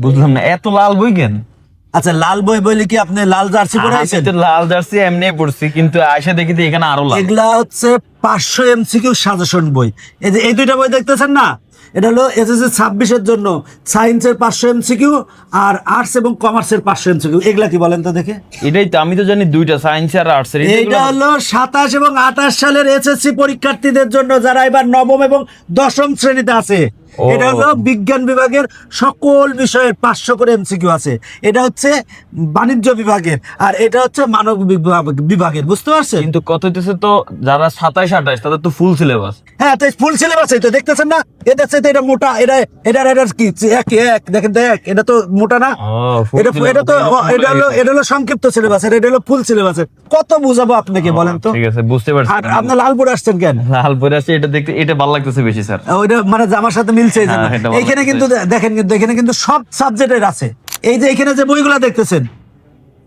বুঝলাম না, এত লাল বই কেন? আচ্ছা, লাল বই বলে কি আপনি লাল জার্সি পরে আইছেন? আমি তো লাল জার্সি এমনি পড়ছি, কিন্তু আয়সা দেখি তো এখানে আরো লাল। এগুলা হচ্ছে 500 এমসিকিউ সাজেশন বই। এই যে এই দুইটা বই দেখতেছেন না, এটা হলো এসএসসি 26-এর জন্য সায়েন্সের 500 এমসিকিউ আর আর্টস এবং কমার্সের 500 এমসিকিউ। এগুলা কি বলেন তো দেখে? এটাই তো, আমি তো জানি দুইটা, সায়েন্স আর আর্টস এর। এইটা হলো 27 এবং 28 সালের এসএসসি পরীক্ষার্থীদের জন্য, যারা এবার নবম এবং দশম শ্রেণীতে আছে। ও। এটা হলো বিজ্ঞান বিভাগের সকল বিষয়ের 500 করে এমসিকিউ আছে। এটা হচ্ছে বাণিজ্য বিভাগের, আর এটা হচ্ছে মানব বিভাগের। বুঝতে পারছেন? কিন্তু কত হইতেছে তো, যারা 27 28 তাদের তো ফুল সিলেবাস। হ্যাঁ, তো ফুল সিলেবাস তো দেখতেছেন না, এটা তো এটা মোটা, এটা কি এক এক দেখেন তো, এক এটা তো মোটা না, এটা তো এটা হলো সংক্ষিপ্ত সিলেবাস, এটা হলো ফুল সিলেবাস। কত বুঝাবো আপনাকে বলেন তো? ঠিক আছে, বুঝতে পারছি। আর আপনি লালপুরে আসছেন কেন? লাল পরে আছে, এটা দেখতে এটা ভালো লাগতেছে বেশি স্যার। ওইটা মানে জামার সাথে মিলছে এই জন্য। হ্যাঁ, এটা ভালো এইখানে লাগছে। কিন্তু দেখেন, কিন্তু এখানে কিন্তু সব সাবজেক্টের আছে। এই যে এখানে যে বইগুলা দেখতেছেন,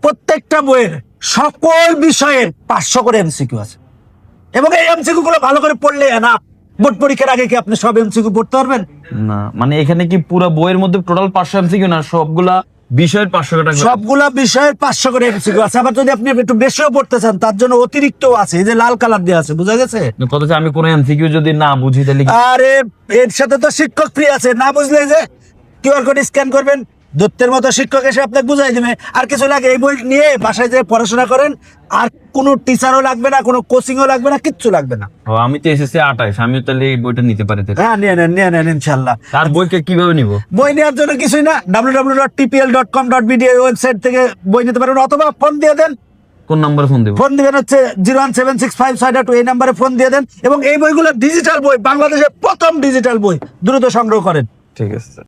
প্রত্যেকটা বইয়ের সকল বিষয়ের 500 করে এমসিকিউ আছে। এবং এই এমসিকিউ গুলো ভালো করে পড়লে না, বোর্ড পরীক্ষার আগে কি আপনি সব এমসিকিউ পড়তে পারবেন? না, মানে এখানে কি পুরো বইয়ের মধ্যে টোটাল 500 এমসিকিউ না, সবগুলা বিষয়ের 500 টাকা করে? সবগুলা বিষয়ের 500 করে এমসিকিউ আছে। আবার যদি আপনি একটু বেশিও পড়তে চান, তার জন্য অতিরিক্ত আছে, এই যে লাল কালার দিয়ে আছে, বোঝা গেছে? কত যে আমি কোন এমসিকিউ যদি না বুঝি তাহলে কি? আরে এর সাথে তো শিক্ষক ফ্রি আছে, না বুঝলে এই যে কিউআর কোড স্ক্যান করবেন, দত্তের মতো শিক্ষক এসে আপনাকে বুঝাই দিবে। আর কিছু লাগে, এই বই নিয়ে বাসায় যে পড়াশোনা করেন, আর কোনো টিচারও লাগবে না, কোনো কোচিংও লাগবে না, কিচ্ছু লাগবে না। ও, আমি তো এসএসসি 28, আমি তাহলে এই বইটা নিতে পারি তাহলে। হ্যাঁ, নিয়ে নেন ইনশাল্লাহ। আর বইকে কিভাবে নিব? বই নেওয়ার জন্য কিছুই না, www.tpl.com.bd ওয়েবসাইট থেকে বই নিতে পারেন, অথবা ফোন দিয়ে দেন। কোন নম্বরে ফোন দেব? ফোন দিবেন হচ্ছে 0176562, এই নাম্বারে ফোন দিয়ে দেন। এবং এই বইগুলো ডিজিটাল বই, বাংলাদেশের প্রথম ডিজিটাল বই, দ্রুত সংগ্রহ করেন। ঠিক আছে স্যার।